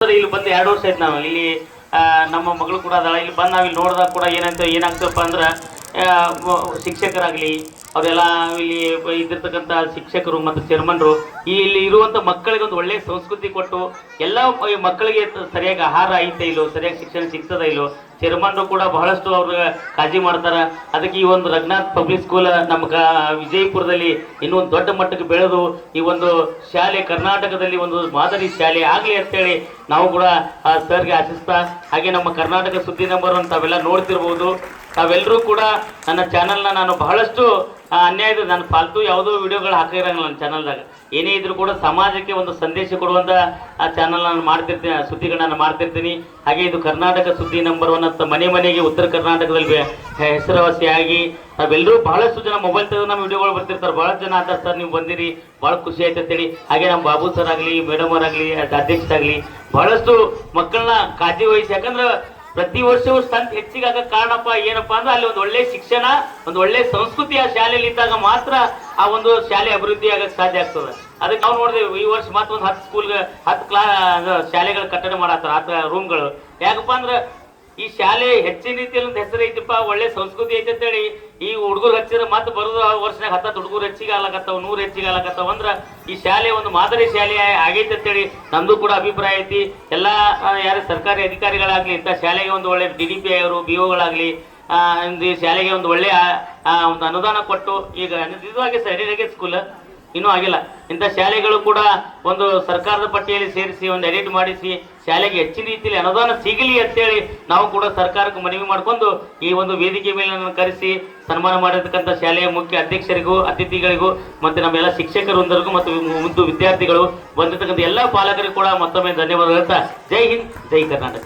ಅಂದ್ರೆ ಇಲ್ಲಿ ಬಂದು 2 ವರ್ಷ ಆಯ್ತು ನಾವು ಇಲ್ಲಿ. ನಮ್ಮ ಮಗಳು ಕೂಡ ಅದಾಳ ಇಲ್ಲಿ ಬಂದು ನಾವು ಇಲ್ಲಿ ನೋಡಿದಾಗ ಕೂಡ ಏನಾಗ್ತಪ್ಪ ಅಂದ್ರೆ ಶಿಕ್ಷಕರಾಗಲಿ ಅವರೆಲ್ಲ ಇಲ್ಲಿ ಇದ್ದಿರ್ತಕ್ಕಂಥ ಶಿಕ್ಷಕರು ಮತ್ತು ಚೇರ್ಮನ್ರು ಇಲ್ಲಿ ಇರುವಂಥ ಮಕ್ಕಳಿಗೆ ಒಂದು ಒಳ್ಳೆಯ ಸಂಸ್ಕೃತಿ ಕೊಟ್ಟು ಎಲ್ಲ ಮಕ್ಕಳಿಗೆ ಸರಿಯಾಗಿ ಆಹಾರ ಐತೆ ಇಲ್ಲೋ, ಸರಿಯಾಗಿ ಶಿಕ್ಷಣ ಸಿಗ್ತದ ಇಲ್ಲೋ, ಚೇರ್ಮನ್ರು ಕೂಡ ಬಹಳಷ್ಟು ಅವ್ರಿಗೆ ಕಾಳಜಿ ಮಾಡ್ತಾರೆ. ಅದಕ್ಕೆ ಈ ಒಂದು ರಘುನಾಥ್ ಪಬ್ಲಿಕ್ ಸ್ಕೂಲ್ ನಮ್ಮ ವಿಜಯಪುರದಲ್ಲಿ ಇನ್ನೂ ಒಂದು ದೊಡ್ಡ ಮಟ್ಟಕ್ಕೆ ಬೆಳೆದು ಈ ಒಂದು ಶಾಲೆ ಕರ್ನಾಟಕದಲ್ಲಿ ಒಂದು ಮಾದರಿ ಶಾಲೆ ಆಗಲಿ ಅಂತೇಳಿ ನಾವು ಕೂಡ ಸರ್ಗೆ ಆಶಿಸ್ತಾ, ಹಾಗೆ ನಮ್ಮ ಕರ್ನಾಟಕ ಸುದ್ದಿ ನಂಬರ್ ಅಂತ ತಾವೆಲ್ಲ ನೋಡ್ತಿರ್ಬೋದು. ತಾವೆಲ್ಲರೂ ಕೂಡ ನನ್ನ ಚಾನಲ್ನ ನಾನು ಬಹಳಷ್ಟು ಅನ್ಯಾಯದ ನಾನು ಫಾಲ್ತು ಯಾವುದೋ ವಿಡಿಯೋಗಳು ಹಾಕಿರಂಗಿಲ್ಲ ನನ್ನ ಚಾನಲ್ದಾಗ. ಏನೇ ಇದ್ರೂ ಕೂಡ ಸಮಾಜಕ್ಕೆ ಒಂದು ಸಂದೇಶ ಕೊಡುವಂಥ ಆ ಚಾನಲ್ ನಾನು ಮಾಡ್ತಿರ್ತೀನಿ, ಸುದ್ದಿಗಳನ್ನ ಮಾಡ್ತಿರ್ತೀನಿ. ಹಾಗೆ ಇದು ಕರ್ನಾಟಕ ಸುದ್ದಿ ನಂಬರ್ 1 ಅಂತ ಮನೆ ಮನೆಗೆ ಉತ್ತರ ಕರ್ನಾಟಕದಲ್ಲಿ ಹೆಸರುವಾಸಿಯಾಗಿ ನಾವೆಲ್ಲರೂ ಬಹಳಷ್ಟು ಜನ ಮೊಬೈಲ್ ತೆಗೆದು ನಮ್ಮ ವಿಡಿಯೋಗಳು ಬರ್ತಿರ್ತಾರೆ. ಬಹಳಷ್ಟು ಜನ ಅಂತಾರೆ ಸರ್ ನೀವು ಬಂದಿರಿ ಭಾಳ ಖುಷಿ ಆಯ್ತು ಅಂತೇಳಿ. ಹಾಗೆ ನಮ್ಮ ಬಾಬು ಸರ್ ಆಗಲಿ, ಮೇಡಮ್ ಅವರಾಗಲಿ, ಅಧ್ಯಕ್ಷರಾಗಲಿ ಬಹಳಷ್ಟು ಮಕ್ಕಳನ್ನ ಕಾಳಜಿ ವಹಿಸಿ, ಯಾಕಂದ್ರೆ ಪ್ರತಿ ವರ್ಷವೂ ಸ್ಟ್ರೆಂತ್ ಹೆಚ್ಚಿಗೆ ಆಗಕ್ಕೆ ಕಾರಣಪ್ಪ ಏನಪ್ಪಾ ಅಂದ್ರೆ ಅಲ್ಲಿ ಒಂದು ಒಳ್ಳೆ ಶಿಕ್ಷಣ, ಒಂದು ಒಳ್ಳೆ ಸಂಸ್ಕೃತಿ ಆ ಶಾಲೆಯಲ್ಲಿ ಇದ್ದಾಗ ಮಾತ್ರ ಆ ಒಂದು ಶಾಲೆ ಅಭಿವೃದ್ಧಿ ಆಗಕ್ಕೆ ಸಾಧ್ಯ ಆಗ್ತದೆ. ಅದಕ್ಕೆ ನಾವು ನೋಡಿದೆವು ಈ ವರ್ಷ ಮತ್ತೊಂದು 10 ಶಾಲೆಗಳ ಕಟ್ಟಡ ಮಾಡತ್ತಾರ, 10 ರೂಮ್ಗಳು. ಯಾಕಪ್ಪ ಅಂದ್ರೆ ಈ ಶಾಲೆ ಹೆಚ್ಚಿನ ರೀತಿಯಲ್ಲಿ ಒಂದು ಹೆಸರು ಐತಿಪ್ಪ, ಒಳ್ಳೆ ಸಂಸ್ಕೃತಿ ಐತೆ ಅಂತೇಳಿ ಈ ಹುಡುಗರು ಹಚ್ಚಿದ್ರೆ ಮತ್ತೆ ಬರೋದು ವರ್ಷನಾಗ 10 ಹುಡುಗರು ಹೆಚ್ಚಿಗೆ ಆಗ್ಲಕತ್ತಾವ, 100 ಹೆಚ್ಚಿಗೆ ಆಗ್ಲಕತ್ತಾವ ಅಂದ್ರೆ ಈ ಶಾಲೆ ಒಂದು ಮಾದರಿ ಶಾಲೆ ಆಗೈತೆ ಅಂತೇಳಿ ನಮ್ದು ಕೂಡ ಅಭಿಪ್ರಾಯ ಐತಿ. ಎಲ್ಲ ಯಾರು ಸರ್ಕಾರಿ ಅಧಿಕಾರಿಗಳಾಗ್ಲಿ ಇಂಥ ಶಾಲೆಗೆ ಒಂದು ಒಳ್ಳೆ DDP ಅವರು, BO ಈ ಶಾಲೆಗೆ ಒಂದು ಒಳ್ಳೆಯ ಒಂದು ಅನುದಾನ ಕೊಟ್ಟು, ಈಗ ಇದು ಆಗಿದೆ ಸರ್ ಸ್ಕೂಲ್ ಇನ್ನೂ ಆಗಿಲ್ಲ, ಇಂಥ ಶಾಲೆಗಳು ಕೂಡ ಒಂದು ಸರ್ಕಾರದ ಪಟ್ಟಿಯಲ್ಲಿ ಸೇರಿಸಿ ಒಂದು ಎಡಿಟ್ ಮಾಡಿಸಿ ಶಾಲೆಗೆ ಹೆಚ್ಚಿನ ರೀತಿಯಲ್ಲಿ ಅನುದಾನ ಸಿಗಲಿ ಅಂತೇಳಿ ನಾವು ಕೂಡ ಸರ್ಕಾರಕ್ಕೆ ಮನವಿ ಮಾಡಿಕೊಂಡು ಈ ಒಂದು ವೇದಿಕೆ ಮೇಲೆ ನನ್ನ ಕರೆಸಿ ಸನ್ಮಾನ ಮಾಡಿರ್ತಕ್ಕಂಥ ಶಾಲೆಯ ಮುಖ್ಯ ಅಧ್ಯಕ್ಷರಿಗೂ, ಅತಿಥಿಗಳಿಗೂ ಮತ್ತು ನಮ್ಮೆಲ್ಲ ಶಿಕ್ಷಕರೊಂದರಿಗೂ ಮತ್ತು ವಿದ್ಯಾರ್ಥಿಗಳು ಬಂದಿರತಕ್ಕಂಥ ಎಲ್ಲ ಪಾಲಕರಿಗೂ ಕೂಡ ಮತ್ತೊಮ್ಮೆ ಧನ್ಯವಾದ ಹೇಳ್ತಾ ಜೈ ಹಿಂದ್, ಜೈ ಕರ್ನಾಟಕ.